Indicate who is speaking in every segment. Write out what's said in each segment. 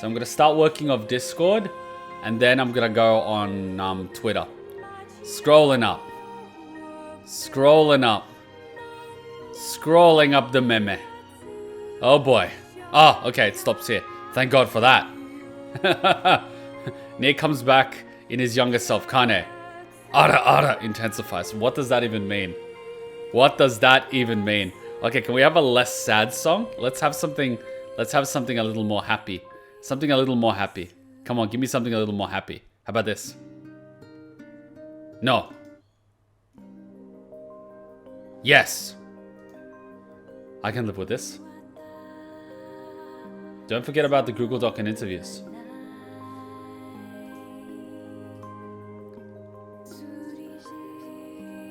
Speaker 1: So I'm gonna start working off Discord, and then I'm gonna go on Twitter. Scrolling up. Scrolling up. Scrolling up the meme. Oh boy. Oh, okay, it stops here. Thank God for that. NieR comes back in his younger self. Kane. Ara intensifies. What does that even mean? What does that even mean? Okay, can we have a less sad song? Let's have something a little more happy. Something a little more happy. Come on, give me something a little more happy. How about this? No. Yes. I can live with this. Don't forget about the Google Doc and interviews.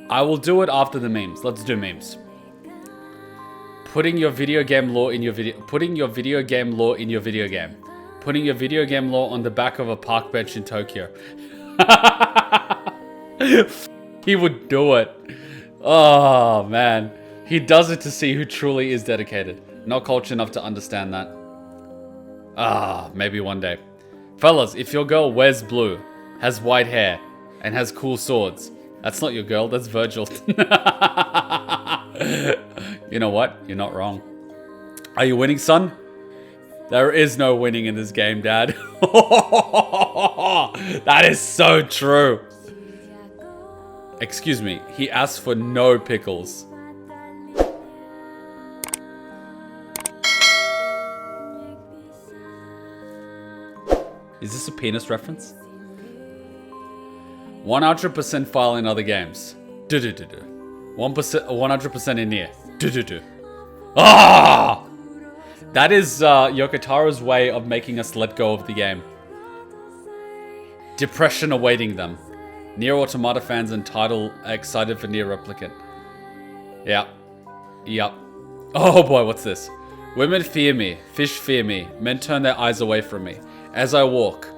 Speaker 1: I will do it after the memes. Let's do memes. Putting your video game law in your video. Putting your video game law in your video game. Putting your video game law on the back of a park bench in Tokyo. He would do it. Oh, man. He does it to see who truly is dedicated. Not culture enough to understand that. Ah, maybe one day. Fellas, if your girl wears blue, has white hair, and has cool swords, that's not your girl, that's Virgil. You know what? You're not wrong. Are you winning, son? There is no winning in this game, Dad. That is so true. Excuse me, he asked for no pickles. Is this a penis reference? 100% file in other games. 100% in NieR. Ah! That is Yoko Taro's way of making us let go of the game. Depression awaiting them. NieR Automata fans excited for NieR Replicant. Yep. Oh boy, what's this? Women fear me, fish fear me, men turn their eyes away from me. As I walk,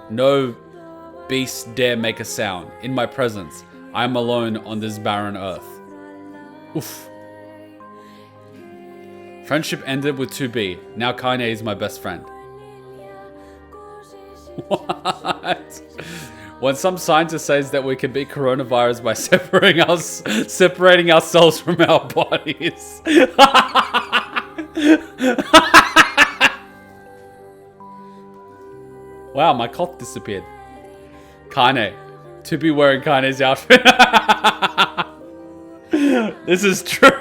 Speaker 1: no beast dare make a sound. In my presence, I am alone on this barren earth. Oof. Friendship ended with 2B. Now Kane is my best friend. What? When some scientist says that we can beat coronavirus by separating ourselves from our bodies. Wow, my cough disappeared. Kane. To be wearing Kane's outfit. This is true.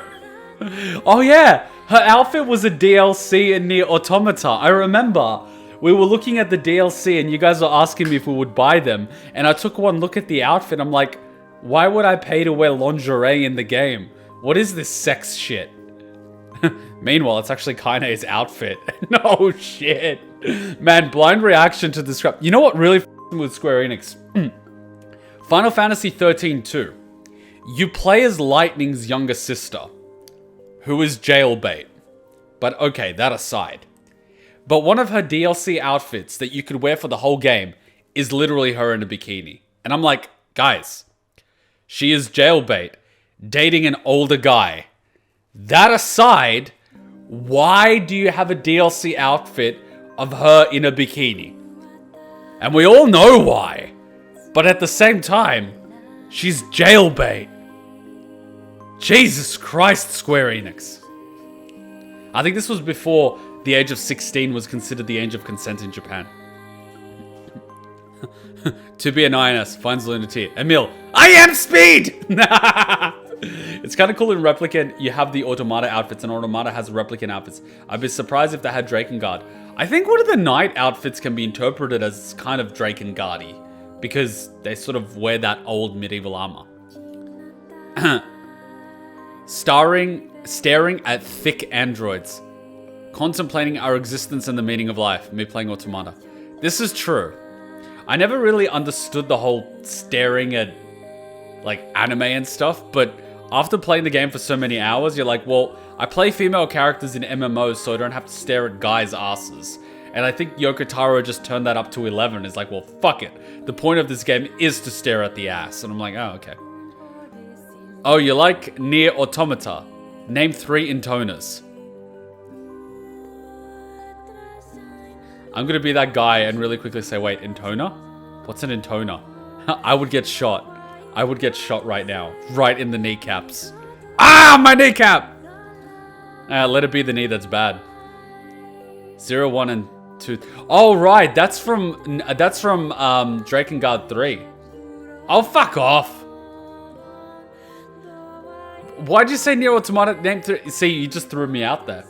Speaker 1: Oh yeah, her outfit was a DLC in NieR Automata. I remember. We were looking at the DLC and you guys were asking me if we would buy them. And I took one look at the outfit. I'm like, why would I pay to wear lingerie in the game? What is this sex shit? Meanwhile, it's actually Kane's outfit. No shit. Man, blind reaction to this crap. You know what really with Square Enix? Final Fantasy 13-2. You play as Lightning's younger sister, who is jailbait. But okay, that aside. But one of her DLC outfits that you could wear for the whole game is literally her in a bikini. And I'm like, guys, she is jailbait, dating an older guy. That aside, why do you have a DLC outfit of her in a bikini? And we all know why. But at the same time, she's jailbait. Jesus Christ, Square Enix. I think this was before the age of 16 was considered the age of consent in Japan. To be an INS, finds Lunatic. Emil, I am speed! It's kind of cool in Replicant, you have the Automata outfits, and Automata has Replicant outfits. I'd be surprised if they had Drakengard. I think one of the Knight outfits can be interpreted as kind of Drakengard-y, because they sort of wear that old medieval armor. Staring at thick androids. Contemplating our existence and the meaning of life. Me playing Automata. This is true. I never really understood the whole staring at like anime and stuff, but after playing the game for so many hours, you're like, well, I play female characters in MMOs so I don't have to stare at guys' asses. And I think Yoko Taro just turned that up to 11. It's like, well, fuck it. The point of this game is to stare at the ass. And I'm like, oh, okay. Oh, you like NieR Automata? Name 3 intoners. I'm gonna be that guy and really quickly say, wait, intoner? What's an intoner? I would get shot. I would get shot right now. Right in the kneecaps. Ah, my kneecap! Let it be the knee that's bad. 0, 1, and 2. Oh, right. That's from Drakengard 3. Oh, fuck off. Why'd you say NieR Automata name 3? See, you just threw me out there.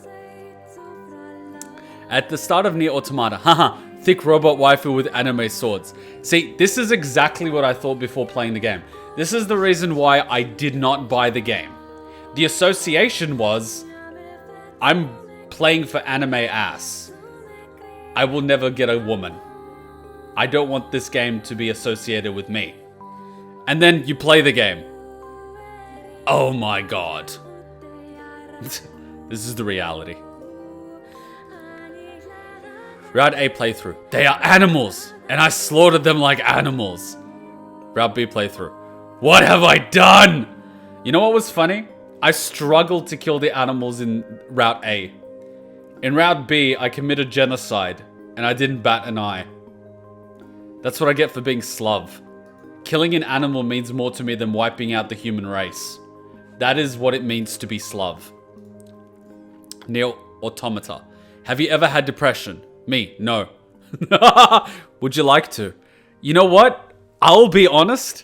Speaker 1: At the start of NieR Automata, haha, thick robot waifu with anime swords. See, this is exactly what I thought before playing the game. This is the reason why I did not buy the game. The association was, I'm playing for anime ass. I will never get a woman. I don't want this game to be associated with me. And then you play the game. Oh my god. This is the reality. Route A playthrough. They are animals, and I slaughtered them like animals. Route B playthrough. What have I done? You know what was funny? I struggled to kill the animals in Route A. In Route B, I committed genocide, and I didn't bat an eye. That's what I get for being Slav. Killing an animal means more to me than wiping out the human race. That is what it means to be Slav. NieR Automata. Have you ever had depression? Me, no. Would you like to? You know what? I'll be honest.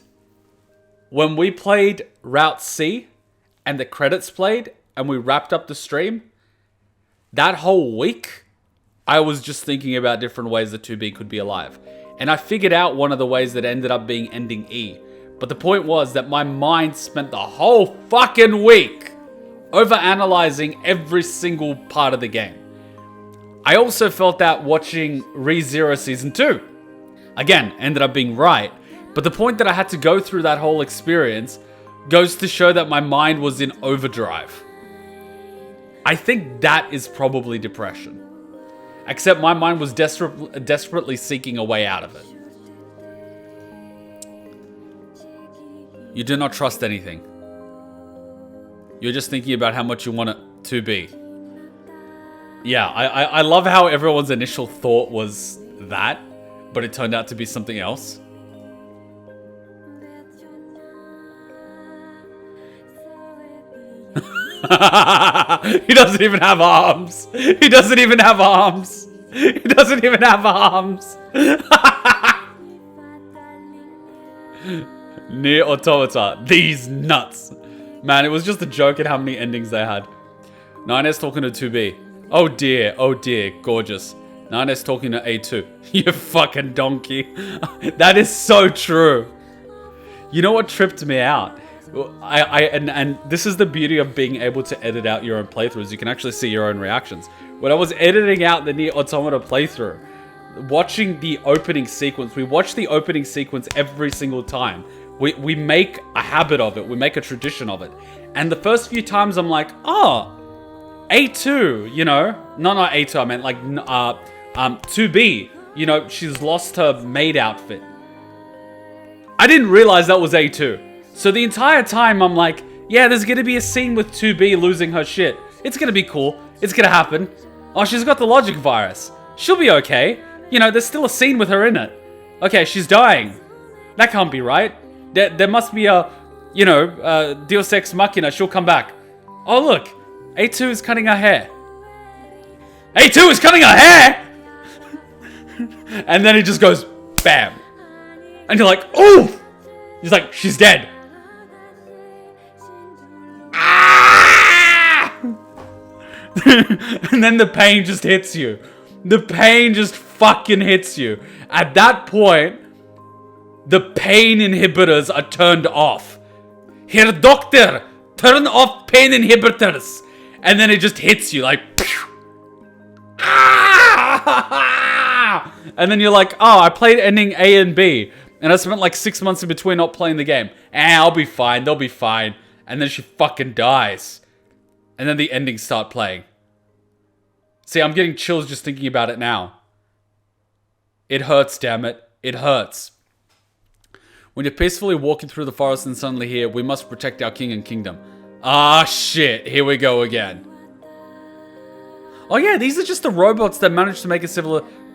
Speaker 1: When we played Route C and the credits played and we wrapped up the stream, that whole week, I was just thinking about different ways that 2B could be alive. And I figured out one of the ways that ended up being ending E. But the point was that my mind spent the whole fucking week overanalyzing every single part of the game. I also felt that watching ReZero Season 2. Again, ended up being right. But the point that I had to go through that whole experience goes to show that my mind was in overdrive. I think that is probably depression. Except my mind was desperately seeking a way out of it. You do not trust anything. You're just thinking about how much you want it to be. Yeah, I love how everyone's initial thought was that, but it turned out to be something else. He doesn't even have arms. He doesn't even have arms. He doesn't even have arms. NieR Automata. These nuts. Man, it was just a joke at how many endings they had. 9S talking to 2B. Oh dear, gorgeous. 9S talking to A2. You fucking donkey. That is so true. You know what tripped me out? And this is the beauty of being able to edit out your own playthroughs. You can actually see your own reactions. When I was editing out the NieR Automata playthrough, watching the opening sequence, we watch the opening sequence every single time. We make a habit of it. We make a tradition of it. And the first few times I'm like, oh, A2, you know, not A2, I meant like 2B, you know, she's lost her maid outfit. I didn't realize that was A2. So the entire time I'm like, yeah, there's gonna be a scene with 2B losing her shit. It's gonna be cool. It's gonna happen. Oh, she's got the logic virus. She'll be okay. You know, there's still a scene with her in it. Okay, she's dying. That can't be right. There must be a, you know, Deus Ex Machina. She'll come back. Oh, look. A2 is cutting her hair. A2 is cutting her hair! And then it just goes, bam. And you're like, ooh! He's like, she's dead. Ah! And then the pain just hits you. The pain just fucking hits you. At that point, the pain inhibitors are turned off. Herr Doctor, turn off pain inhibitors. And then it just hits you like, ah! And then you're like, oh, I played ending A and B. And I spent like 6 months in between not playing the game. I'll be fine, they'll be fine. And then she fucking dies. And then the endings start playing. See, I'm getting chills just thinking about it now. It hurts, damn it. It hurts. When you're peacefully walking through the forest and suddenly hear, we must protect our king and kingdom. Ah, shit. Here we go again. Oh yeah, these are just the robots that managed to make a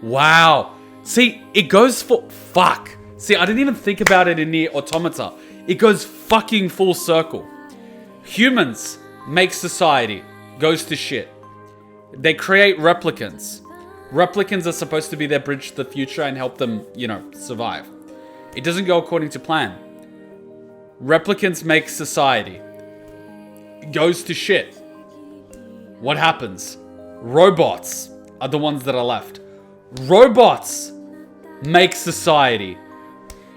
Speaker 1: Wow. See, it goes for... Fuck. See, I didn't even think about it in NieR Automata. It goes fucking full circle. Humans make society. Goes to shit. They create replicants. Replicants are supposed to be their bridge to the future and help them, survive. It doesn't go according to plan. Replicants make society. It goes to shit. What happens? Robots are the ones that are left. Robots make society.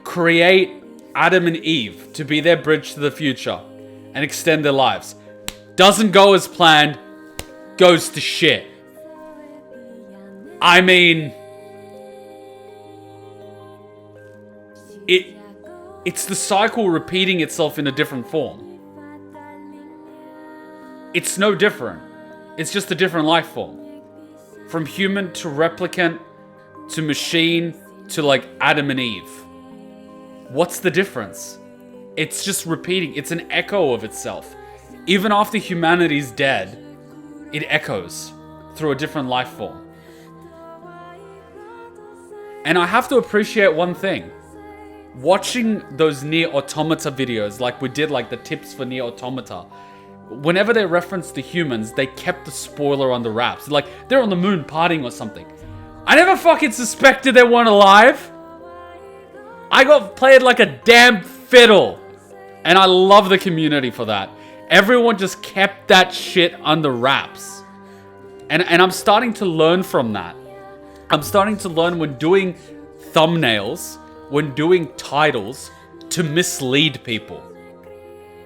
Speaker 1: Create Adam and Eve to be their bridge to the future and extend their lives. Doesn't go as planned. Goes to shit. I mean, it's the cycle repeating itself in a different form. It's no different. It's just a different life form. From human to replicant to machine to like Adam and Eve. What's the difference? It's just repeating. It's an echo of itself. Even after humanity's dead, it echoes through a different life form. And I have to appreciate one thing. Watching those NieR Automata videos, like we did like the tips for NieR Automata, whenever they referenced the humans, they kept the spoiler on the wraps. Like, they're on the moon partying or something. I never fucking suspected they weren't alive. I got played like a damn fiddle. And I love the community for that. Everyone just kept that shit under wraps. And I'm starting to learn from that. I'm starting to learn when doing thumbnails, when doing titles, to mislead people.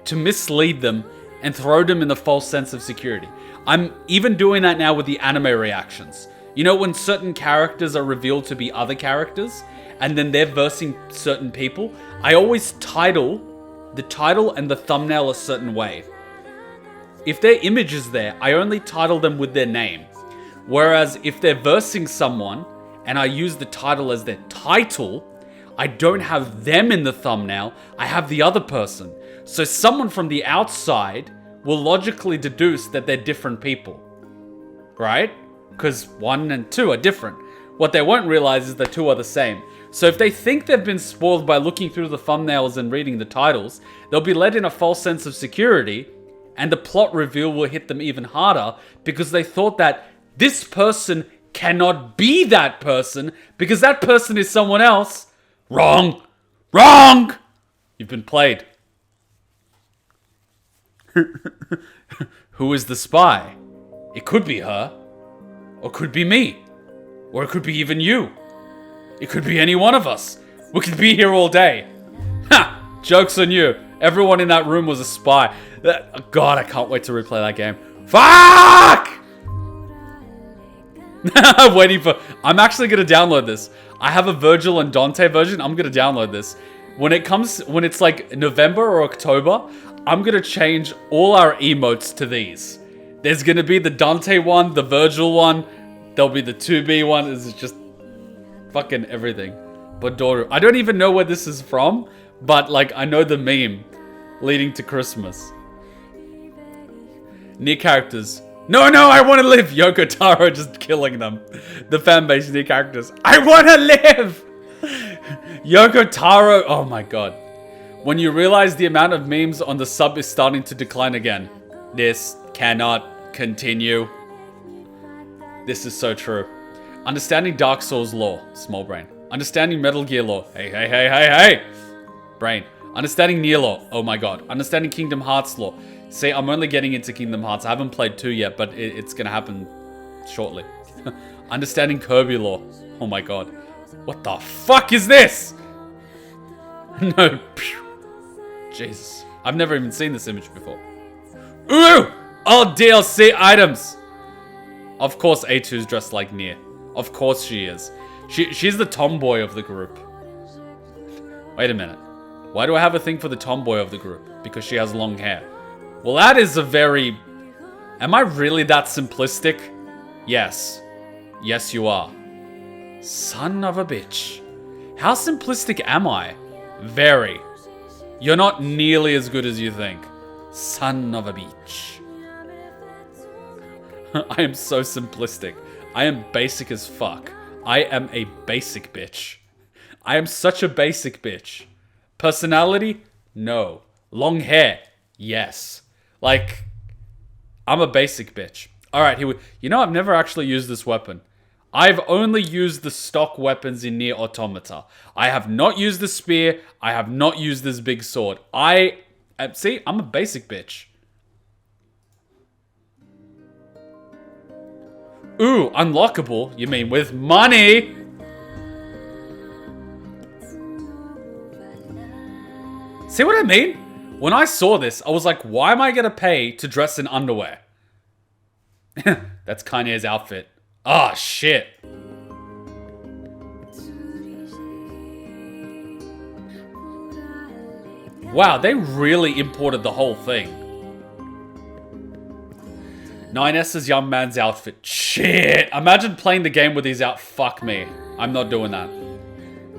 Speaker 1: To mislead them and throw them in the false sense of security. I'm even doing that now with the anime reactions. You know, when certain characters are revealed to be other characters, and then they're versing certain people, I always title the title and the thumbnail a certain way. If their image is there, I only title them with their name. Whereas if they're versing someone, and I use the title as their title, I don't have them in the thumbnail, I have the other person. So someone from the outside will logically deduce that they're different people. Right? Because 1 and 2 are different. What they won't realize is that 2 are the same. So if they think they've been spoiled by looking through the thumbnails and reading the titles, they'll be led in a false sense of security, and the plot reveal will hit them even harder because they thought that this person cannot be that person because that person is someone else. Wrong! Wrong! You've been played. Who is the spy? It could be her. Or it could be me. Or it could be even you. It could be any one of us. We could be here all day. Ha! Joke's on you. Everyone in that room was a spy. God, I can't wait to replay that game. Fuck! I'm waiting for... I'm actually going to download this. I have a Virgil and Dante version. I'm going to download this. When it's like November or October, I'm going to change all our emotes to these. There's going to be the Dante one, the Virgil one. There'll be the 2B one. This is just fucking everything. Bodoru. I don't even know where this is from, but like I know the meme leading to Christmas. NieR characters. No, I want to live! Yoko, Taro just killing them. The fanbase NieR characters. I want to live! Yoko, Taro. Oh my god. When you realize the amount of memes on the sub is starting to decline again. This cannot continue. This is so true. Understanding Dark Souls lore. Small brain. Understanding Metal Gear lore. Hey. Brain. Understanding NieR lore. Oh my god. Understanding Kingdom Hearts lore. See, I'm only getting into Kingdom Hearts. I haven't played 2 yet, but it's gonna happen shortly. Understanding Kirby lore. Oh my god. What the fuck is this? No. Jesus. I've never even seen this image before. Ooh! All DLC items! Of course A2's dressed like NieR. Of course she is. She's the tomboy of the group. Wait a minute. Why do I have a thing for the tomboy of the group? Because she has long hair. Well, that is a very... Am I really that simplistic? Yes. Yes, you are. Son of a bitch. How simplistic am I? Very. You're not nearly as good as you think. Son of a bitch. I am so simplistic. I am basic as fuck. I am a basic bitch. I am such a basic bitch. Personality? No. Long hair? Yes. Like, I'm a basic bitch. Alright, here we... You know, I've never actually used this weapon. I've only used the stock weapons in NieR Automata. I have not used the spear. I have not used this big sword. See, I'm a basic bitch. Ooh, unlockable? You mean with money? See what I mean? When I saw this, I was like, why am I gonna pay to dress in underwear? That's Kanye's outfit. Ah, shit. Wow, they really imported the whole thing. 9S's young man's outfit. Shit. Imagine playing the game with these out. Fuck me. I'm not doing that.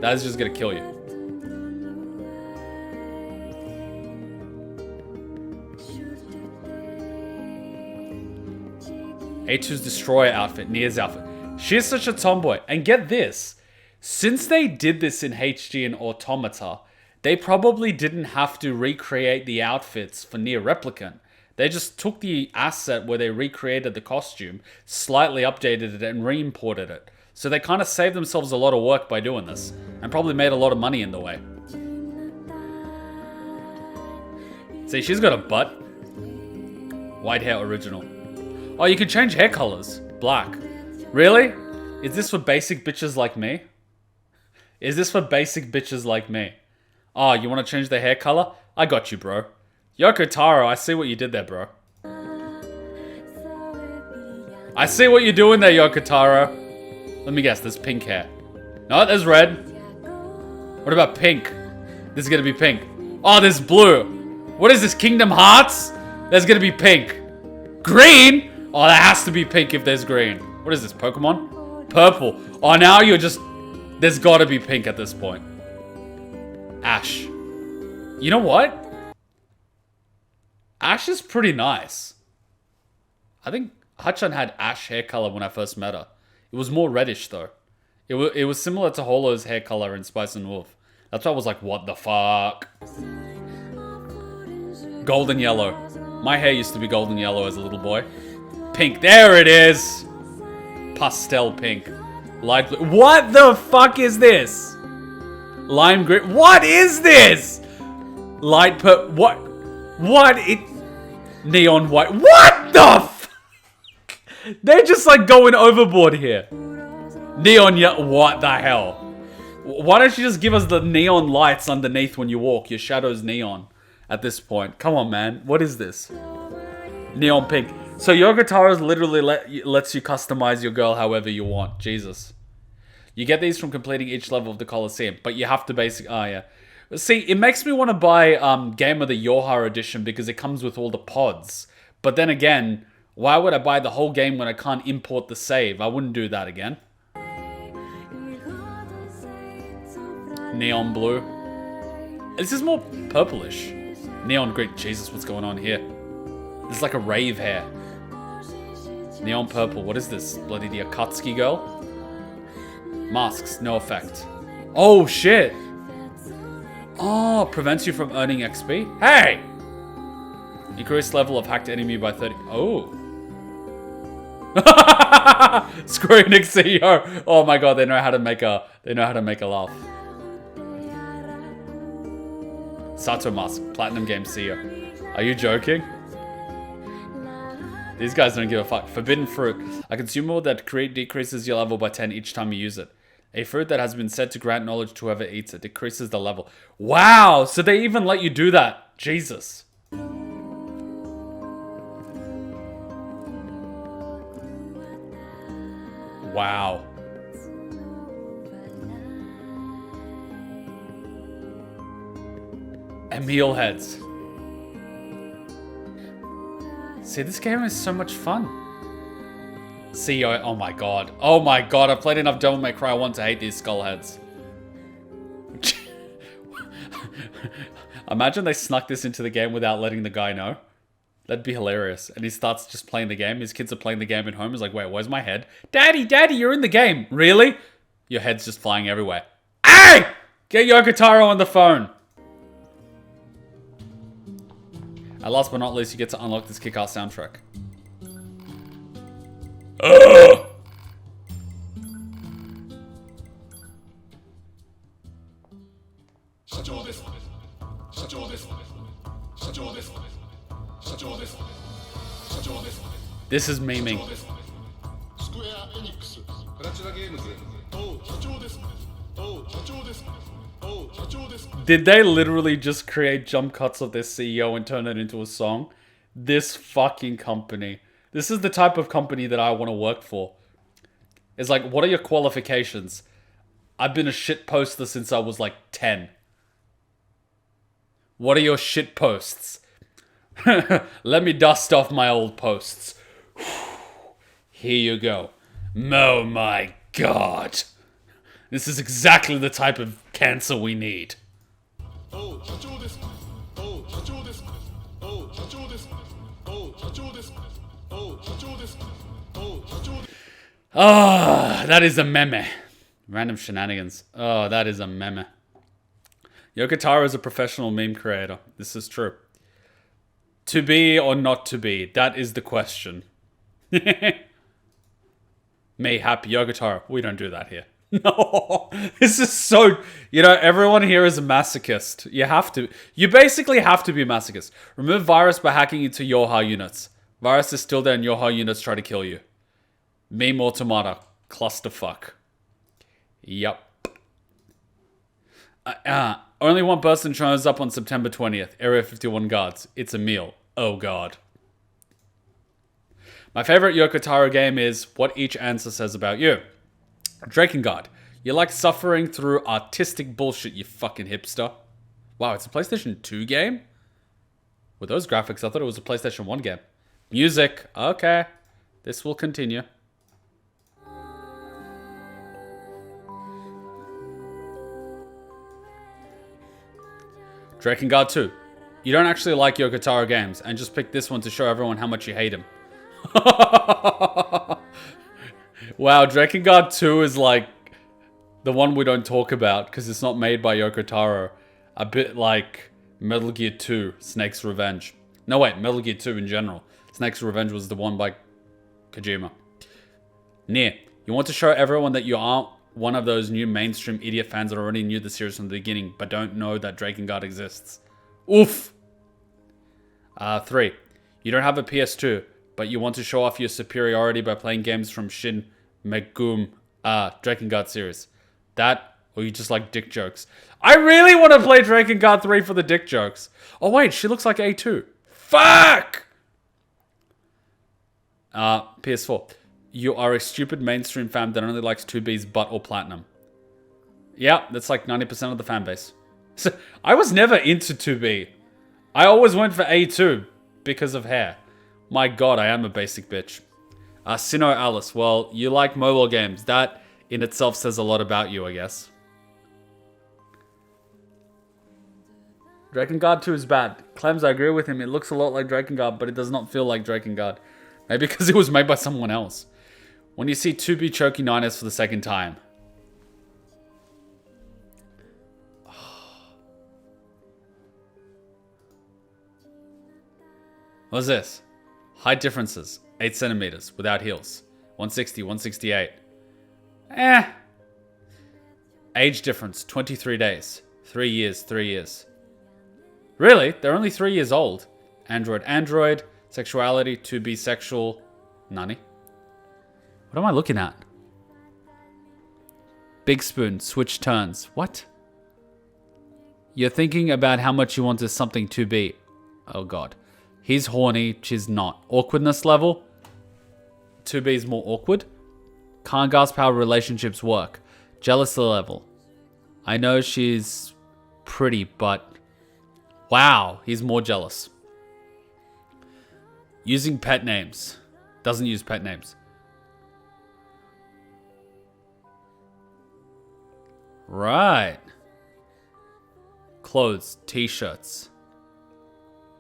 Speaker 1: That is just gonna kill you. A2's Destroyer outfit, NieR's outfit. She's such a tomboy. And get this. Since they did this in HD and Automata, they probably didn't have to recreate the outfits for NieR Replicant. They just took the asset where they recreated the costume, slightly updated it, and re-imported it. So they kind of saved themselves a lot of work by doing this. And probably made a lot of money in the way. See, she's got a butt. White hair original. Oh, you can change hair colors. Black. Really? Is this for basic bitches like me? Is this for basic bitches like me? Oh, you want to change the hair color? I got you, bro. Yoko, Taro, I see what you did there, bro. I see what you're doing there, Yoko, Taro. Let me guess, there's pink hair. No, there's red. What about pink? This is gonna be pink. Oh, there's blue. What is this, Kingdom Hearts? There's gonna be pink. Green? Oh, that has to be pink if there's green. What is this, Pokemon? Purple. Oh, now you're just... There's gotta be pink at this point. Ash. You know what? Ash is pretty nice. I think Hachan had ash hair color when I first met her. It was more reddish though. It was similar to Holo's hair color in Spice and Wolf. That's why I was like, what the fuck? Golden yellow. My hair used to be golden yellow as a little boy. Pink. There it is. Pastel pink. Light blue. What the fuck is this? Lime green. What is this? Light purple. What? What? Neon white. What the f? They're just like going overboard here. Neon, yeah. What the hell? Why don't you just give us the neon lights underneath when you walk? Your shadow's neon at this point. Come on, man. What is this? Neon pink. So Yoko Taro's literally lets you customize your girl however you want. Jesus. You get these from completing each level of the Coliseum, but you have to oh yeah. See, it makes me want to buy Game of the Yoha edition because it comes with all the pods. But then again, why would I buy the whole game when I can't import the save? I wouldn't do that again. Neon blue. This is more purplish. Neon green. Jesus, what's going on here? This is like a rave hair. Neon purple. What is this? Bloody the Akatsuki girl? Masks. No effect. Oh, shit. Oh, prevents you from earning XP? Hey! Increase level of hacked enemy by 30. Oh. Square Enix CEO. Oh my god, they know how to make a laugh. Sato Mask, Platinum Game CEO. Are you joking? These guys don't give a fuck. Forbidden fruit. A consumable that decreases your level by 10 each time you use it. A fruit that has been said to grant knowledge to whoever eats it. Decreases the level. Wow! So they even let you do that. Jesus. Wow. Emil heads. See, this game is so much fun. CEO, oh my god. Oh my god, I've played enough Devil May Cry 1 to hate these skull heads. Imagine they snuck this into the game without letting the guy know. That'd be hilarious. And he starts just playing the game. His kids are playing the game at home. He's like, wait, where's my head? Daddy, Daddy, you're in the game. Really? Your head's just flying everywhere. Hey! Get Yoko Taro on the phone. And last but not least, you get to unlock this kick-ass soundtrack. Ugh! This is memeing. Did they literally just create jump cuts of their CEO and turn it into a song? This fucking company. This is the type of company that I want to work for. It's like, what are your qualifications? I've been a shit poster since I was like 10. What are your shit posts? Let me dust off my old posts. Here you go. Oh my god. This is exactly the type of cancer we need. Ah, that is a meme. Random shenanigans. Oh, that is a meme. Yoko Taro is a professional meme creator. This is true. To be or not to be? That is the question. Me, happy Yoko Taro. We don't do that here. No. This is so... You know, everyone here is a masochist. You have to. You basically have to be a masochist. Remove virus by hacking into Yoha units. Virus is still there and Yoha units try to kill you. NieR Automata. Clusterfuck. Yup. Only one person shows up on September 20th. Area 51 guards. It's a meal. Oh god. My favorite Yoko Taro game is what each answer says about you. Drakengard. You like suffering through artistic bullshit, you fucking hipster. Wow, it's a PlayStation 2 game? With those graphics, I thought it was a PlayStation 1 game. Music. Okay. This will continue. Drakengard 2. You don't actually like Yoko Taro games, and just pick this one to show everyone how much you hate him. Wow, Drakengard 2 is like the one we don't talk about because it's not made by Yoko Taro. A bit like Metal Gear 2, Snake's Revenge. No wait, Metal Gear 2 in general. Snake's Revenge was the one by Kojima. NieR. You want to show everyone that you aren't one of those new mainstream idiot fans that already knew the series from the beginning, but don't know that Drakengard exists. Oof! 3. You don't have a PS2, but you want to show off your superiority by playing games from Shin Megumi Drakengard series. That, or you just like dick jokes. I really want to play Drakengard 3 for the dick jokes. Oh wait, she looks like A2. Fuck! PS4. You are a stupid mainstream fan that only likes 2B's butt or platinum. Yeah, that's like 90% of the fan base. So, I was never into 2B. I always went for A2 because of hair. My god, I am a basic bitch. Sino Alice, well, you like mobile games. That in itself says a lot about you, I guess. Drakengard 2 is bad. Clems, I agree with him. It looks a lot like Drakengard, but it does not feel like Drakengard. Maybe because it was made by someone else. When you see 2B choking 9S for the second time. What's this? Height differences. 8 centimeters without heels. 160, 168. Age difference. 23 days. 3 years, 3 years. Really? They're only 3 years old. Android. Sexuality. To be sexual. Nani? What am I looking at? Big spoon. Switch turns. What? You're thinking about how much you want this something to be. Oh god. He's horny, she's not. Awkwardness level? 2B is more awkward. Can't grasp how relationships work. Jealousy level. I know she's pretty, but... Wow, he's more jealous. Using pet names. Doesn't use pet names. Right. Clothes, t-shirts.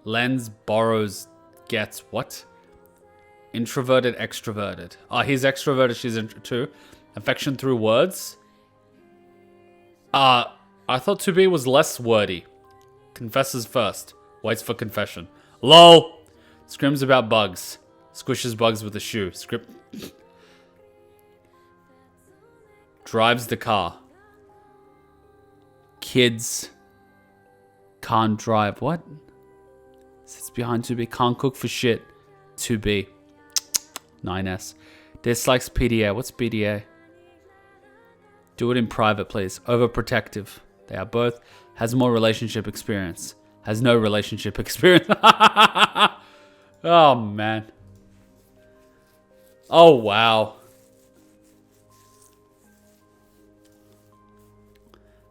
Speaker 1: Lens borrows, gets what? Introverted, extroverted. Oh, he's extroverted, she's intro too. Affection through words. I thought 2B was less wordy. Confesses first. Waits for confession. LOL! Scrims about bugs. Squishes bugs with a shoe. Script. Drives the car. Kids can't drive. What? Sits behind 2B. Can't cook for shit. 2B. 9S. Dislikes PDA. What's PDA? Do it in private, please. Overprotective. They are both. Has more relationship experience. Has no relationship experience. Oh, man. Oh, wow.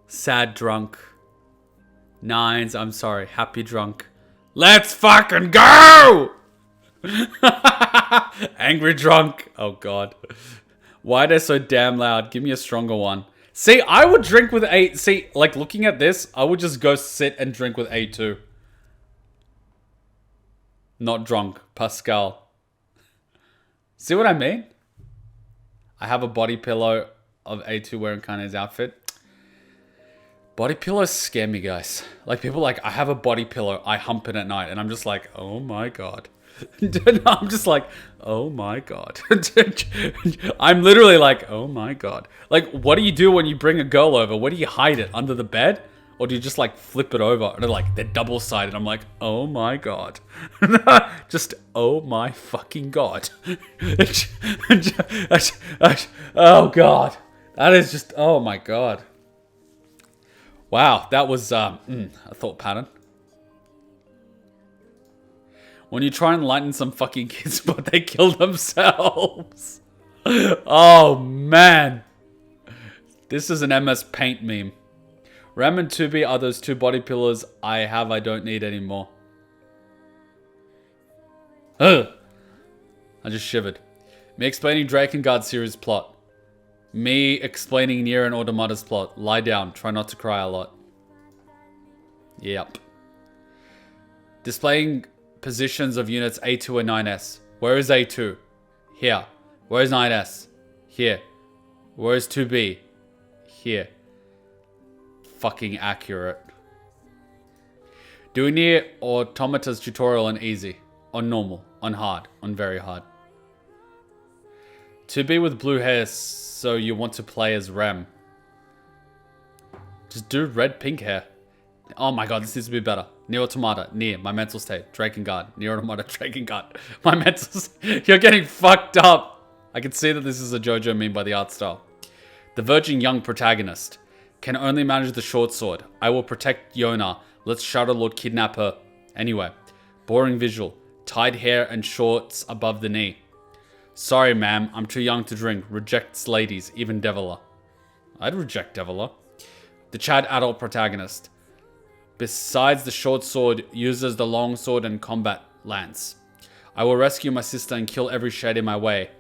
Speaker 1: Sad drunk. 9s, I'm sorry. Happy drunk. Let's fucking go! Angry drunk. Oh, God. Why are they so damn loud? Give me a stronger one. See, I would drink with A. See, like, looking at this, I would just go sit and drink with A2. Not drunk. Pascal. See what I mean? I have a body pillow of A2 wearing Kane's outfit. Body pillows scare me, guys. Like, people like, I have a body pillow, I hump it at night, and I'm just like, oh my God. I'm just like, oh my God. I'm literally like, oh my God. Like, what do you do when you bring a girl over? Where do you hide it? Under the bed? Or do you just like flip it over? And they're double-sided. I'm like, oh my God. Just, oh my fucking God. Oh God. That is just, oh my God. Wow, that was a thought pattern. When you try and lighten some fucking kids, but they kill themselves. Oh, man. This is an MS Paint meme. Ram and 2B are those two body pillars I don't need anymore. Ugh. I just shivered. Me explaining Drakengard series plot. Me explaining NieR and Automata's plot. Lie down. Try not to cry a lot. Yep. Displaying positions of units A2 and 9S. Where is A2? Here. Where is 9S? Here. Where is 2B? Here. Fucking accurate. Do NieR Automata's tutorial on easy, on normal, on hard, on very hard. 2B with blue hair, so you want to play as Rem. Just do red pink hair. Oh my God, this needs to be better. NieR Automata, NieR, my mental state, Drakengard, NieR Automata, Drakengard, my mental state. You're getting fucked up. I can see that this is a JoJo meme by the art style. The virgin young protagonist can only manage the short sword. I will protect Yona. Let's Shadow Lord kidnap her. Anyway, boring visual. Tied hair and shorts above the knee. Sorry, ma'am, I'm too young to drink. Rejects ladies, even Deviler. I'd reject Deviler. The Chad adult protagonist. Besides the short sword, uses the long sword and combat lance. I will rescue my sister and kill every shade in my way.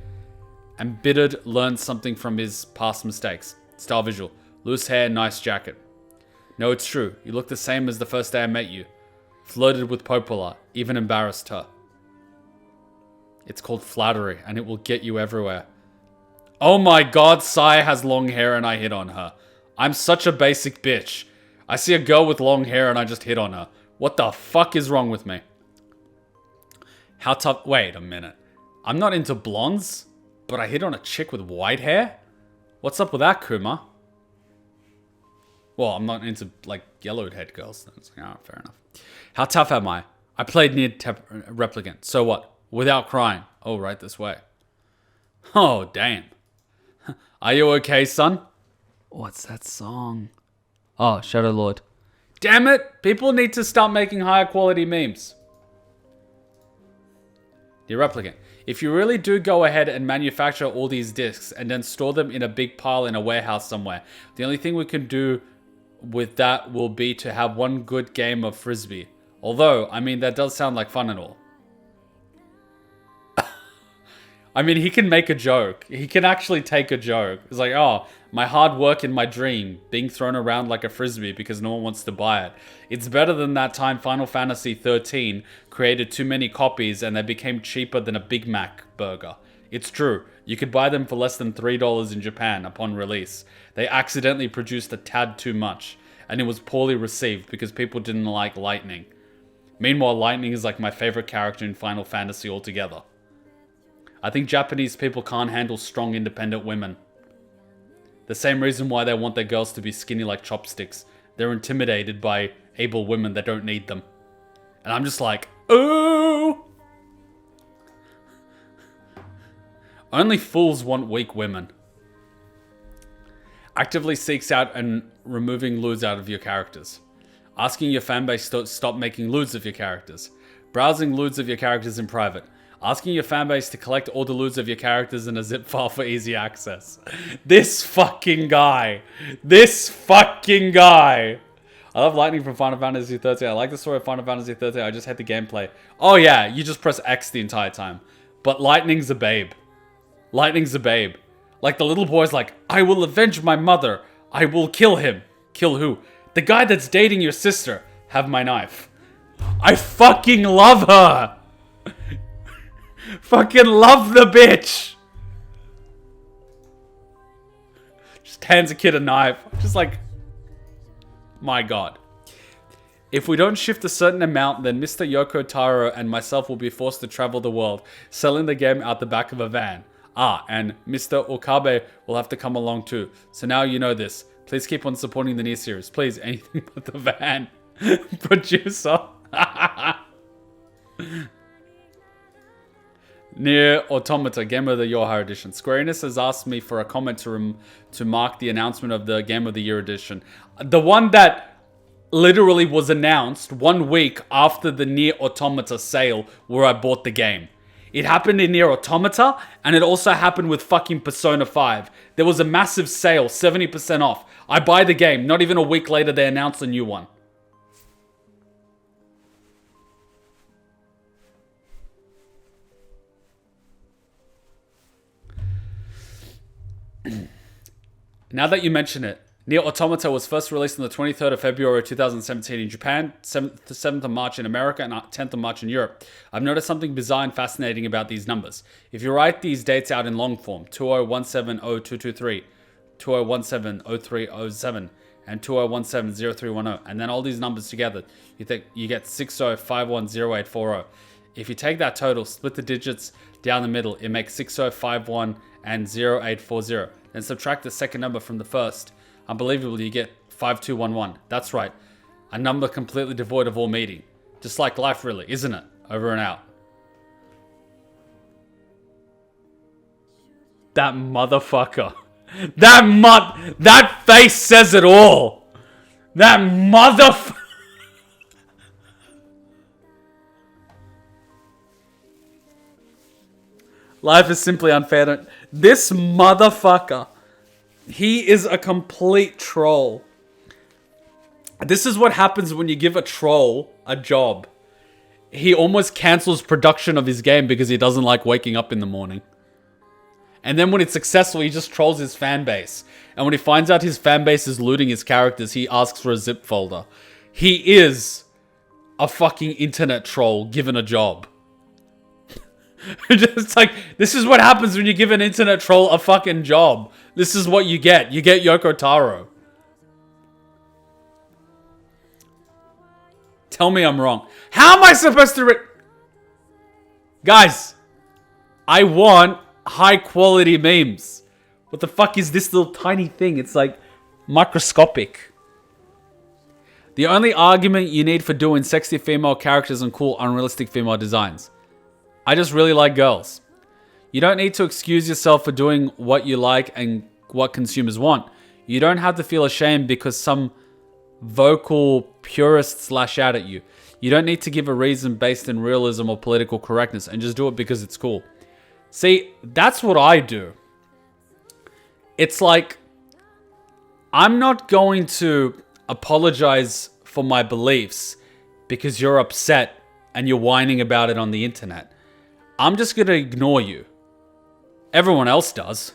Speaker 1: Embittered learns something from his past mistakes. Style visual. Loose hair, nice jacket. No, it's true. You look the same as the first day I met you. Flirted with Popola, even embarrassed her. It's called flattery, and it will get you everywhere. Oh my God, Sai has long hair and I hit on her. I'm such a basic bitch. I see a girl with long hair and I just hit on her. What the fuck is wrong with me? How tough... Wait a minute. I'm not into blondes, but I hit on a chick with white hair? What's up with that, Kuma? Well, I'm not into, like, yellowed head girls. It's like, oh, fair enough. How tough am I? I played NieR Replicant. So what? Without crying. Oh, right this way. Oh, damn. Are you okay, son? What's that song? Oh, Shadow Lord. Damn it! People need to start making higher quality memes. NieR Replicant. If you really do go ahead and manufacture all these discs and then store them in a big pile in a warehouse somewhere, the only thing we can do with that will be to have one good game of Frisbee. Although, I mean, that does sound like fun and all. I mean, he can make a joke. He can actually take a joke. It's like, oh, my hard work and my dream being thrown around like a Frisbee because no one wants to buy it. It's better than that time Final Fantasy 13 created too many copies and they became cheaper than a Big Mac burger. It's true, you could buy them for less than $3 in Japan upon release. They accidentally produced a tad too much, and it was poorly received because people didn't like Lightning. Meanwhile, Lightning is like my favorite character in Final Fantasy altogether. I think Japanese people can't handle strong, independent women. The same reason why they want their girls to be skinny like chopsticks. They're intimidated by able women that don't need them. And I'm just like, ooh! Only fools want weak women. Actively seeks out and removing lewds out of your characters. Asking your fanbase to stop making lewds of your characters. Browsing lewds of your characters in private. Asking your fanbase to collect all the lewds of your characters in a zip file for easy access. This fucking guy. This fucking guy. I love Lightning from Final Fantasy 13. I like the story of Final Fantasy 13. I just hate the gameplay. Oh yeah, you just press X the entire time. But Lightning's a babe. Lightning's a babe. Like the little boy's like, I will avenge my mother. I will kill him. Kill who? The guy that's dating your sister. Have my knife. I fucking love her. Fucking love the bitch. Just hands a kid a knife. Just like, my god. If we don't shift a certain amount, then Mr. Yoko, Taro, and myself will be forced to travel the world, selling the game out the back of a van. Ah, and Mr. Okabe will have to come along too. So now you know this. Please keep on supporting the NieR series. Please, anything but the van. Producer. NieR Automata, Game of the Year Edition. Square Enix has asked me for a comment to mark the announcement of the Game of the Year Edition. The one that literally was announced 1 week after the NieR Automata sale where I bought the game. It happened in NieR Automata, and it also happened with fucking Persona 5. There was a massive sale, 70% off. I buy the game, not even a week later they announce a new one. Now that you mention it, NieR Automata was first released on the 23rd of February 2017 in Japan, 7th of March in America, and 10th of March in Europe. I've noticed something bizarre and fascinating about these numbers. If you write these dates out in long form, 20170223, 20170307, and 20170310, and then all these numbers together, you get 60510840. If you take that total, split the digits down the middle, it makes 6051 and 0840. Then subtract the second number from the first. Unbelievably, you get 5211. That's right. A number completely devoid of all meaning. Just like life really, isn't it? Over and out. That motherfucker. That face says it all. That motherfucker. Life is simply unfair. This motherfucker. He is a complete troll. This is what happens when you give a troll a job. He almost cancels production of his game because he doesn't like waking up in the morning. And then when it's successful, he just trolls his fan base. And when he finds out his fan base is looting his characters, he asks for a zip folder. He is a fucking internet troll given a job. Just like, this is what happens when you give an internet troll a fucking job. This is what you get. You get Yoko Taro. Tell me I'm wrong. How am I supposed to Guys, I want high quality memes. What the fuck is this little tiny thing? It's like microscopic. The only argument you need for doing sexy female characters and cool unrealistic female designs. I just really like girls. You don't need to excuse yourself for doing what you like and what consumers want. You don't have to feel ashamed because some vocal purists lash out at you. You don't need to give a reason based in realism or political correctness and just do it because it's cool. See, that's what I do. It's like, I'm not going to apologize for my beliefs because you're upset and you're whining about it on the internet. I'm just going to ignore you. Everyone else does.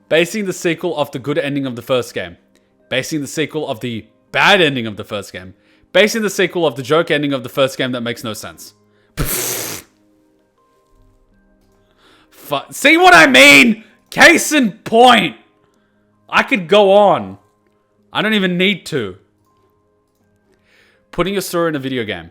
Speaker 1: Basing the sequel off the good ending of the first game. Basing the sequel of the bad ending of the first game, basing the sequel of the joke ending of the first game that makes no sense. See what I mean? Case in point. I could go on. I don't even need to. Putting a story in a video game.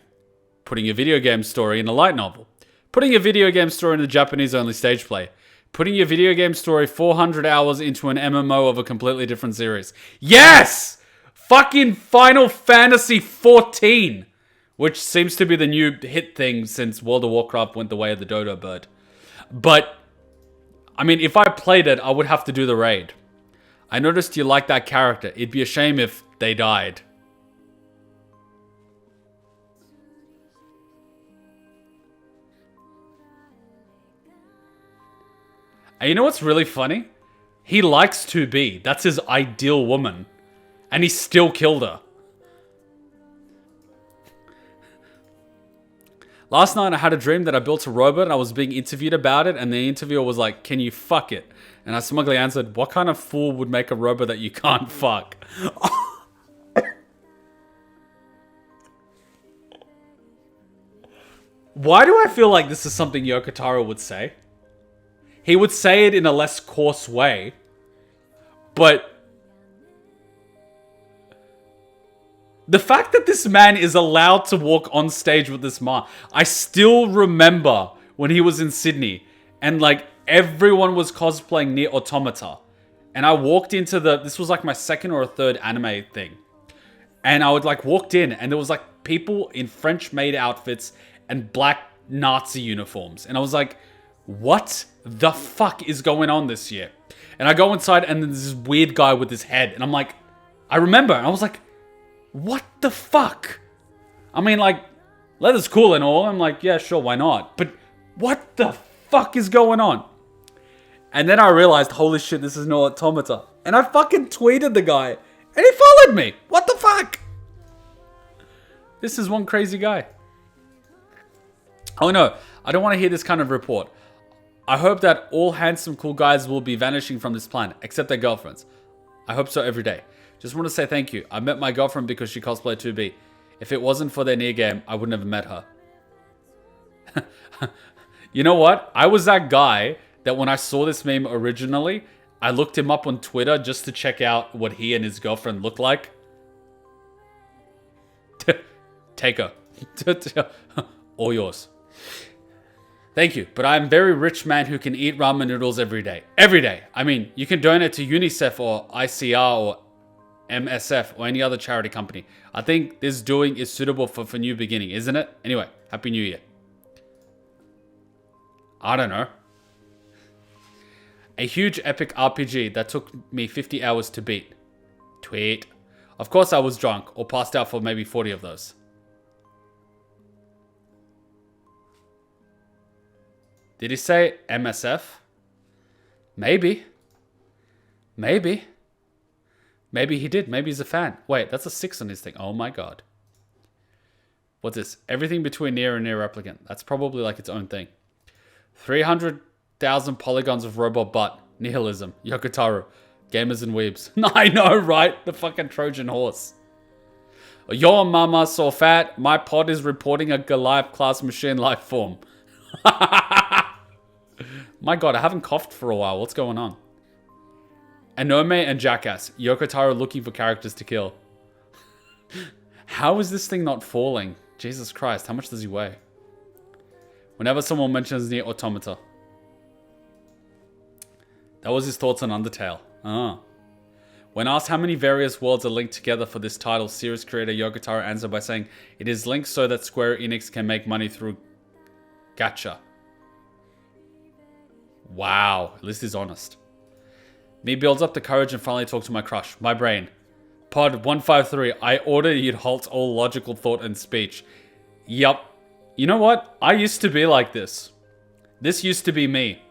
Speaker 1: Putting a video game story in a light novel. Putting a video game story in a Japanese-only stage play. Putting your video game story 400 hours into an MMO of a completely different series. Yes! Fucking Final Fantasy 14! Which seems to be the new hit thing since World of Warcraft went the way of the dodo bird. But, I mean, if I played it, I would have to do the raid. I noticed you like that character. It'd be a shame if they died. And you know what's really funny? He likes 2B. That's his ideal woman. And he still killed her. Last night I had a dream that I built a robot and I was being interviewed about it, and the interviewer was like, "Can you fuck it?" And I smugly answered, "What kind of fool would make a robot that you can't fuck?" Why do I feel like this is something Yoko Taro would say? He would say it in a less coarse way, but the fact that this man is allowed to walk on stage with this mask, I still remember when he was in Sydney and like everyone was cosplaying NieR Automata. And I walked into this was like my second or third anime thing. And I would like walked in and there was like people in French maid outfits and black Nazi uniforms. And I was like, what the fuck is going on this year? And I go inside and there's this weird guy with his head. And I'm like, I remember. And I was like, what the fuck? I mean, like, leather's cool and all. I'm like, yeah, sure, why not? But what the fuck is going on? And then I realized, holy shit, this is NieR Automata. And I fucking tweeted the guy. And he followed me. What the fuck? This is one crazy guy. Oh no, I don't want to hear this kind of report. I hope that all handsome cool guys will be vanishing from this planet, except their girlfriends. I hope so every day. Just want to say thank you. I met my girlfriend because she cosplayed 2B. If it wasn't for their NieR game, I wouldn't have met her. You know what? I was that guy that when I saw this meme originally, I looked him up on Twitter just to check out what he and his girlfriend looked like. Take her. All yours. Thank you, but I'm a very rich man who can eat ramen noodles every day. Every day. I mean, you can donate to UNICEF or ICR or MSF or any other charity company. I think this doing is suitable for new beginning, isn't it? Anyway, Happy New Year. I don't know. A huge epic RPG that took me 50 hours to beat. Tweet. Of course I was drunk or passed out for maybe 40 of those. Did he say MSF? Maybe. Maybe. Maybe he did. Maybe he's a fan. Wait, that's a 6 on his thing. Oh my god. What's this? Everything between NieR and NieR Replicant. That's probably like its own thing. 300,000 polygons of robot butt. Nihilism. Yoko Taro. Gamers and weebs. I know, right? The fucking Trojan horse. Your mama so fat. My pod is reporting a Goliath class machine life form. My god, I haven't coughed for a while. What's going on? Anome and Jackass. Yoko Taro looking for characters to kill. How is this thing not falling? Jesus Christ, how much does he weigh? Whenever someone mentions NieR Automata. That was his thoughts on Undertale. Ah. When asked how many various worlds are linked together for this title, series creator Yoko Taro answered by saying, it is linked so that Square Enix can make money through gacha. Wow, at least he's honest. Me builds up the courage and finally talk to my crush, my brain. Pod 153, I order you'd halt all logical thought and speech. Yup. You know what? I used to be like this. This used to be me.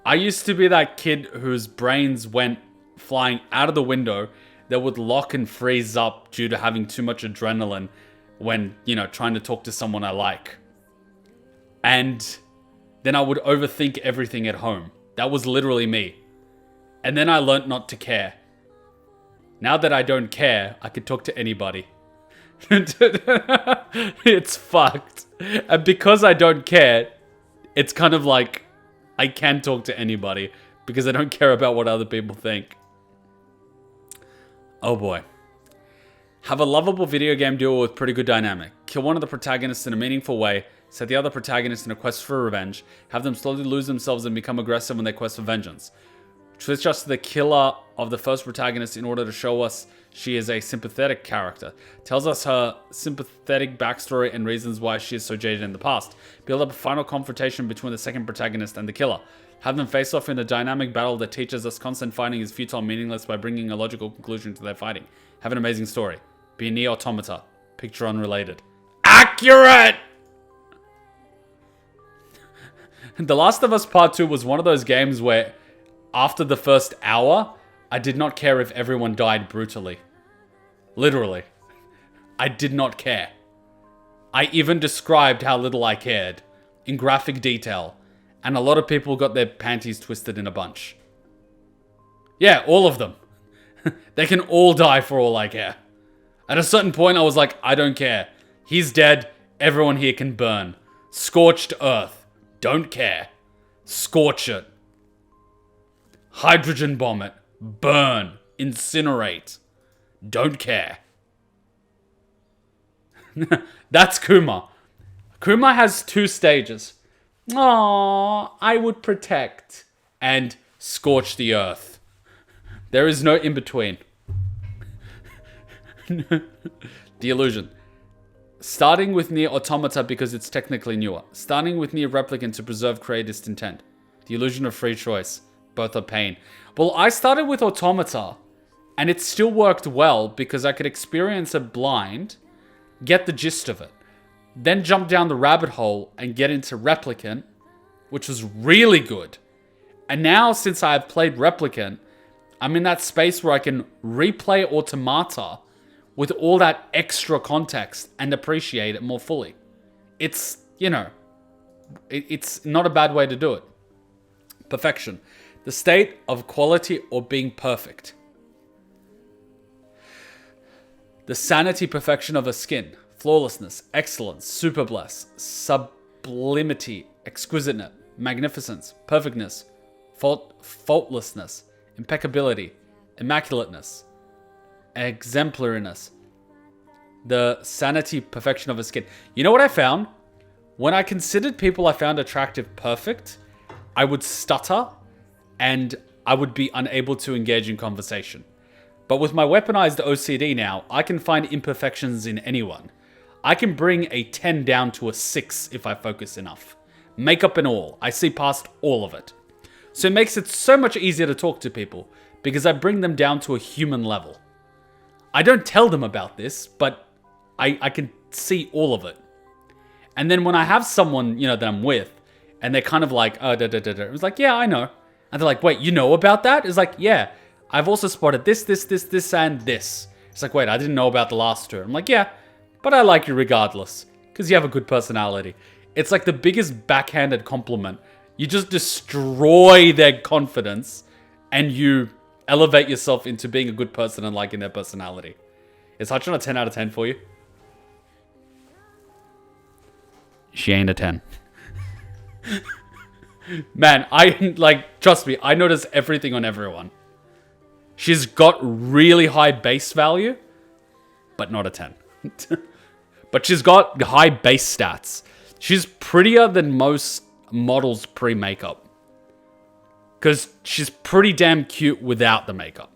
Speaker 1: I used to be that kid whose brains went flying out of the window that would lock and freeze up due to having too much adrenaline when, you know, trying to talk to someone I like. And then I would overthink everything at home. That was literally me. And then I learnt not to care. Now that I don't care, I can talk to anybody. It's fucked. And because I don't care, it's kind of like I can talk to anybody because I don't care about what other people think. Oh boy. Have a lovable video game duo with pretty good dynamic. Kill one of the protagonists in a meaningful way. Set the other protagonist in a quest for revenge. Have them slowly lose themselves and become aggressive in their quest for vengeance. Switch us to the killer of the first protagonist in order to show us she is a sympathetic character. Tells us her sympathetic backstory and reasons why she is so jaded in the past. Build up a final confrontation between the second protagonist and the killer. Have them face off in a dynamic battle that teaches us constant fighting is futile and meaningless by bringing a logical conclusion to their fighting. Have an amazing story. Be a NieR Automata. Picture unrelated. Accurate! The Last of Us Part 2 was one of those games where after the first hour, I did not care if everyone died brutally. Literally. I did not care. I even described how little I cared in graphic detail, and a lot of people got their panties twisted in a bunch. Yeah, all of them. They can all die for all I care. At a certain point, I was like, I don't care. He's dead. Everyone here can burn. Scorched earth. Don't care. Scorch it. Hydrogen bomb it. Burn. Incinerate. Don't care. That's Kuma. Kuma has 2 stages. Aww, I would protect. And scorch the earth. There is no in between. The illusion. Starting with NieR Automata because it's technically newer. Starting with NieR Replicant to preserve creator's intent. The illusion of free choice. Both are pain. Well, I started with Automata, and it still worked well because I could experience it blind, get the gist of it, then jump down the rabbit hole and get into Replicant, which was really good. And now, since I've played Replicant, I'm in that space where I can replay Automata with all that extra context and appreciate it more fully. It's, you know, it's not a bad way to do it. Perfection. The state of quality or being perfect. The sanity perfection of a skin. Flawlessness, excellence, super bless, sublimity, exquisiteness, magnificence, perfectness, faultlessness, impeccability, immaculateness, exemplariness. The sanity perfection of a skin. You know what I found? When I considered people I found attractive perfect, I would stutter and I would be unable to engage in conversation. But with my weaponized OCD now, I can find imperfections in anyone. I can bring a 10 down to a 6 if I focus enough. Makeup and all, I see past all of it. So it makes it so much easier to talk to people because I bring them down to a human level. I don't tell them about this, but I can see all of it. And then when I have someone, you know, that I'm with, and they're kind of like, oh, it was like, yeah, I know. And they're like, wait, you know about that? It's like, yeah, I've also spotted this, and this. It's like, wait, I didn't know about the last 2. I'm like, yeah, but I like you regardless, because you have a good personality. It's like the biggest backhanded compliment. You just destroy their confidence, and you elevate yourself into being a good person and liking their personality. Is Hutch on a 10 out of 10 for you? She ain't a 10. Man, trust me, I notice everything on everyone. She's got really high base value, but not a 10. But she's got high base stats. She's prettier than most models pre-makeup. Because she's pretty damn cute without the makeup.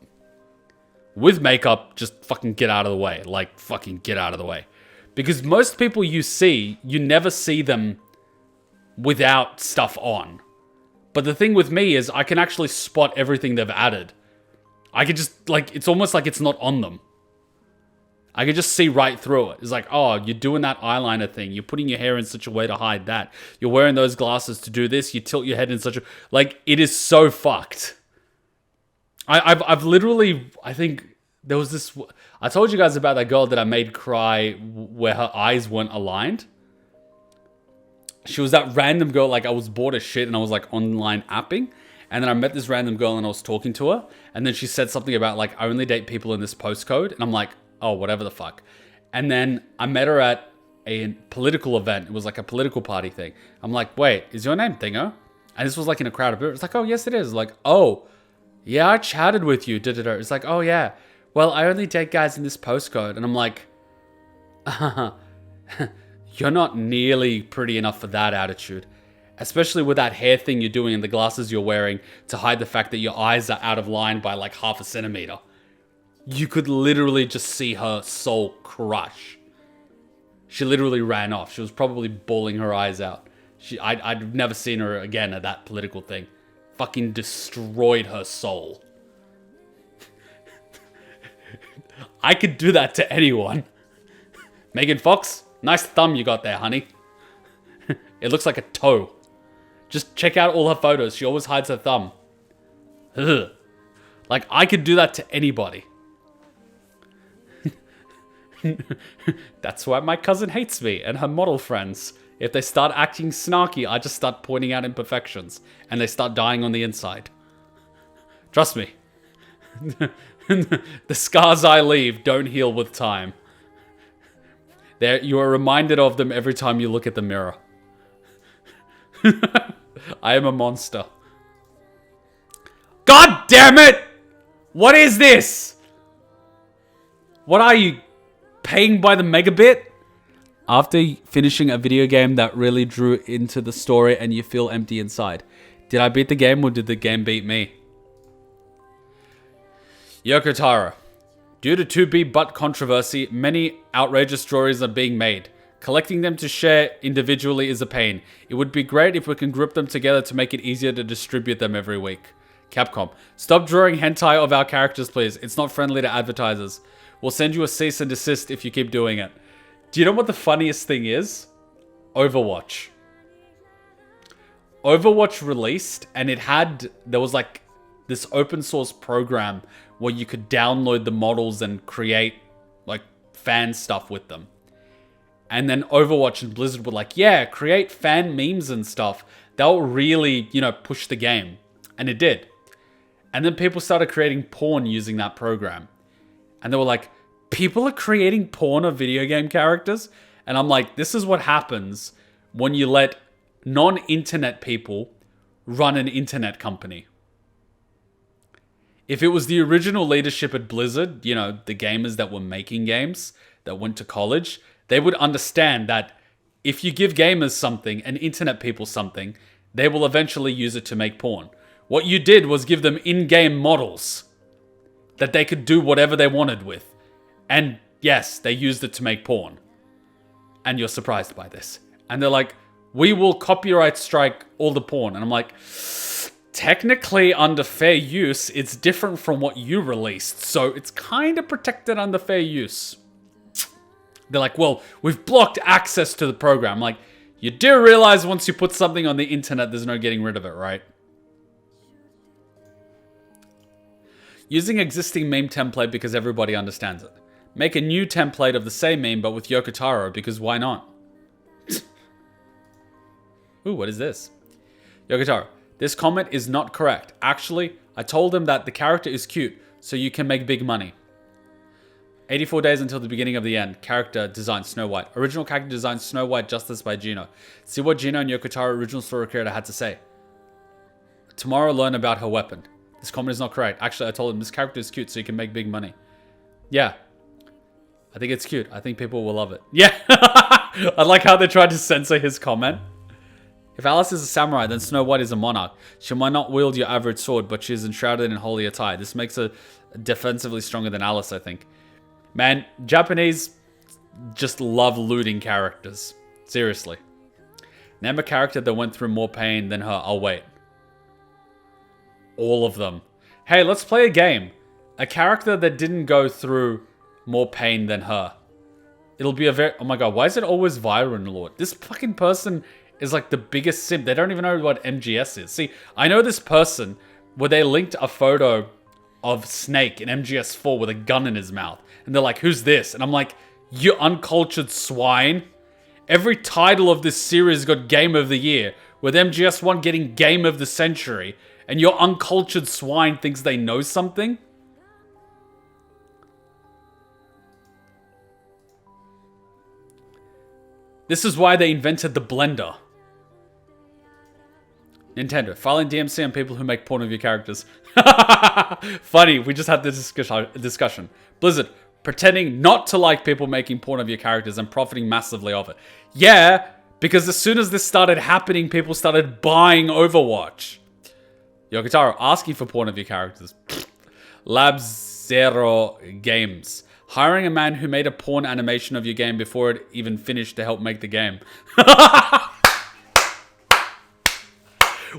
Speaker 1: With makeup, just fucking get out of the way. Like, fucking get out of the way. Because most people you see, you never see them without stuff on. But the thing with me is I can actually spot everything they've added. I can just, like, it's almost like it's not on them. I can just see right through it. It's like, oh, you're doing that eyeliner thing. You're putting your hair in such a way to hide that. You're wearing those glasses to do this. You tilt your head in such a... Like, it is so fucked. I've literally... I think there was this... I told you guys about that girl that I made cry where her eyes weren't aligned. She was that random girl, like, I was bored as shit and I was, like, online apping. And then I met this random girl and I was talking to her. And then she said something about like, I only date people in this postcode. And I'm like, oh, whatever the fuck. And then I met her at a political event. It was like a political party thing. I'm like, wait, is your name Thingo? And this was like in a crowd of people. It's like, oh, yes, it is. Like, oh, yeah, I chatted with you. It's like, oh, yeah. Well, I only date guys in this postcode. And I'm like, you're not nearly pretty enough for that attitude. Especially with that hair thing you're doing and the glasses you're wearing to hide the fact that your eyes are out of line by like half a centimeter. You could literally just see her soul crush. She literally ran off. She was probably bawling her eyes out. I'd never seen her again at that political thing. Fucking destroyed her soul. I could do that to anyone. Megan Fox, nice thumb you got there, honey. It looks like a toe. Just check out all her photos. She always hides her thumb. Ugh. Like, I could do that to anybody. That's why my cousin hates me and her model friends. If they start acting snarky, I just start pointing out imperfections. And they start dying on the inside. Trust me. The scars I leave don't heal with time. You are reminded of them every time you look at the mirror. I am a monster. God damn it! What is this? What are you, paying by the megabit? After finishing a video game that really drew into the story and you feel empty inside, did I beat the game or did the game beat me? Yoko Taro. Due to 2B butt controversy, many outrageous stories are being made. Collecting them to share individually is a pain. It would be great if we can group them together to make it easier to distribute them every week. Capcom. Stop drawing hentai of our characters, please. It's not friendly to advertisers. We'll send you a cease and desist if you keep doing it. Do you know what the funniest thing is? Overwatch. Overwatch released and there was like this open source program where you could download the models and create like fan stuff with them. And then Overwatch and Blizzard were like, yeah, create fan memes and stuff. They'll really, push the game. And it did. And then people started creating porn using that program. And they were like, people are creating porn of video game characters? And I'm like, this is what happens when you let non-internet people run an internet company. If it was the original leadership at Blizzard, the gamers that were making games, that went to college, they would understand that if you give gamers something and internet people something, they will eventually use it to make porn. What you did was give them in-game models that they could do whatever they wanted with. And yes, they used it to make porn. And you're surprised by this. And they're like, we will copyright strike all the porn. And I'm like, technically under fair use, it's different from what you released. So it's kind of protected under fair use. They're like, well, we've blocked access to the program. I'm like, you do realize once you put something on the internet, there's no getting rid of it, right? Using existing meme template because everybody understands it. Make a new template of the same meme but with Yoko Taro because why not? Ooh, what is this? Yoko Taro. This comment is not correct. Actually, I told him that the character is cute, so you can make big money. 84 days until the beginning of the end. Character design, Snow White. Original character design, Snow White, Justice by Gino. See what Gino and Yoko Taro, original story creator, had to say. Tomorrow, learn about her weapon. This comment is not correct. Actually, I told him this character is cute, so you can make big money. Yeah. I think it's cute. I think people will love it. Yeah. I like how they tried to censor his comment. If Alice is a samurai, then Snow White is a monarch. She might not wield your average sword, but she is enshrouded in holy attire. This makes her defensively stronger than Alice, I think. Man, Japanese just love looting characters. Seriously. Name a character that went through more pain than her. I'll wait. All of them. Hey, let's play a game. A character that didn't go through more pain than her. It'll be a very... Oh my god, why is it always Viren Lord? This fucking person is like the biggest simp. They don't even know what MGS is. See, I know this person where they linked a photo of Snake in MGS4 with a gun in his mouth. And they're like, who's this? And I'm like, you uncultured swine. Every title of this series got Game of the Year, with MGS1 getting Game of the Century. And your uncultured swine thinks they know something? This is why they invented the blender. Nintendo, filing DMC on people who make porn of your characters. Funny, we just had this discussion. Blizzard, pretending not to like people making porn of your characters and profiting massively of it. Yeah, because as soon as this started happening, people started buying Overwatch. Yoko Taro, asking for porn of your characters. Lab Zero Games. Hiring a man who made a porn animation of your game before it even finished to help make the game.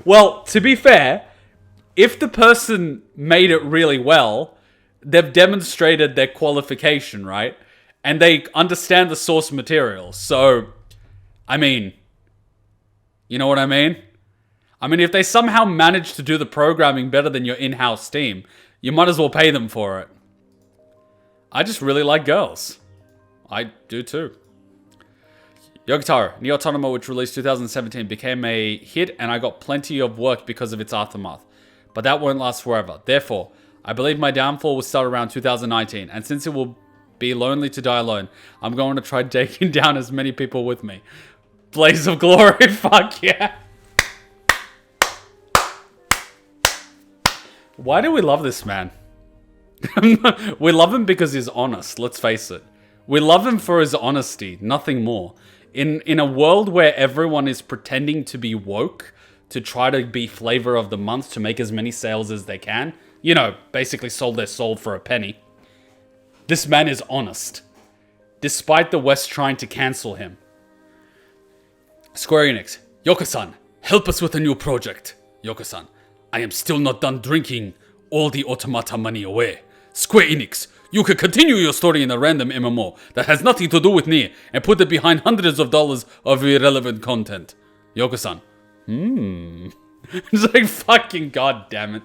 Speaker 1: Well, to be fair, if the person made it really well, they've demonstrated their qualification, right? And they understand the source material. So, I mean, you know what I mean? I mean, if they somehow manage to do the programming better than your in-house team, you might as well pay them for it. I just really like girls. I do too. Yoko Taro, NieR Automata, which released 2017, became a hit and I got plenty of work because of its aftermath. But that won't last forever. Therefore, I believe my downfall will start around 2019. And since it will be lonely to die alone, I'm going to try taking down as many people with me. Blaze of glory, fuck yeah. Why do we love this man? We love him because he's honest, let's face it. We love him for his honesty, nothing more. In a world where everyone is pretending to be woke, to try to be flavor of the month, to make as many sales as they can, you know, basically sold their soul for a penny. This man is honest, despite the West trying to cancel him. Square Enix, Yoko-san, help us with a new project. Yoko-san, I am still not done drinking all the automata money away. Square Enix, you could continue your story in a random MMO that has nothing to do with NieR and put it behind hundreds of dollars of irrelevant content. Yoko-san, It's like, fucking god damn it.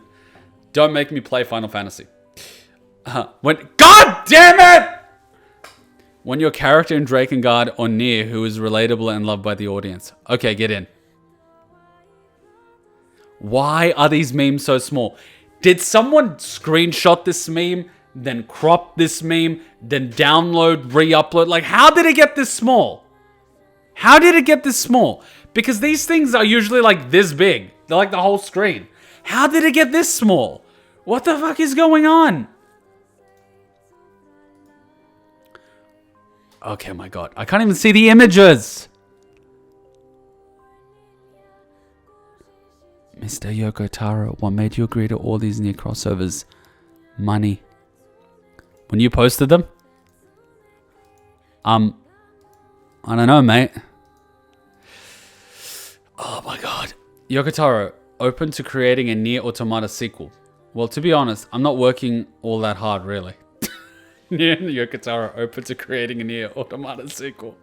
Speaker 1: Don't make me play Final Fantasy. God damn it! When your character in Drakengard or NieR who is relatable and loved by the audience. Okay, get in. Why are these memes so small? Did someone screenshot this meme, then crop this meme, then download, re-upload? Like, how did it get this small? How did it get this small? Because these things are usually like this big. They're like the whole screen. How did it get this small? What the fuck is going on? Okay, my god. I can't even see the images. Mr. Yoko Taro, what made you agree to all these NieR crossovers? Money. When you posted them? I don't know, mate. Oh my god. Yoko Taro, open to creating a NieR Automata sequel. Well, to be honest, I'm not working all that hard, really. Yoko Taro, open to creating a NieR Automata sequel.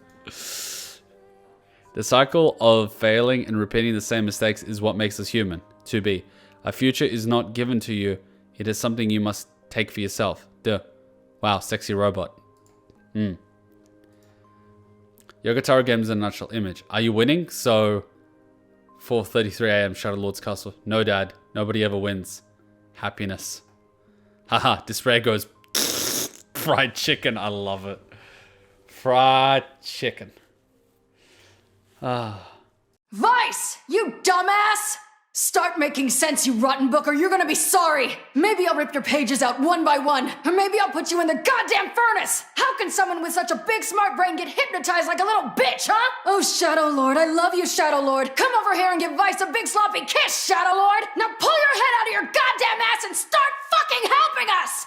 Speaker 1: The cycle of failing and repeating the same mistakes is what makes us human. 2B. A future is not given to you. It is something you must take for yourself. Duh. Wow, sexy robot. Yoko Taro Games in a nutshell image. Are you winning? So, 4:33 AM, Shadow Lord's Castle. No, Dad. Nobody ever wins. Happiness. Haha, this ray goes fried chicken. I love it. Fried chicken.
Speaker 2: Vice, you dumbass! Start making sense, you rotten book, or you're gonna be sorry! Maybe I'll rip your pages out one by one, or maybe I'll put you in the goddamn furnace! How can someone with such a big smart brain get hypnotized like a little bitch, huh? Oh, Shadow Lord, I love you, Shadow Lord! Come over here and give Vice a big sloppy kiss, Shadow Lord! Now pull your head out of your goddamn ass and start fucking helping us!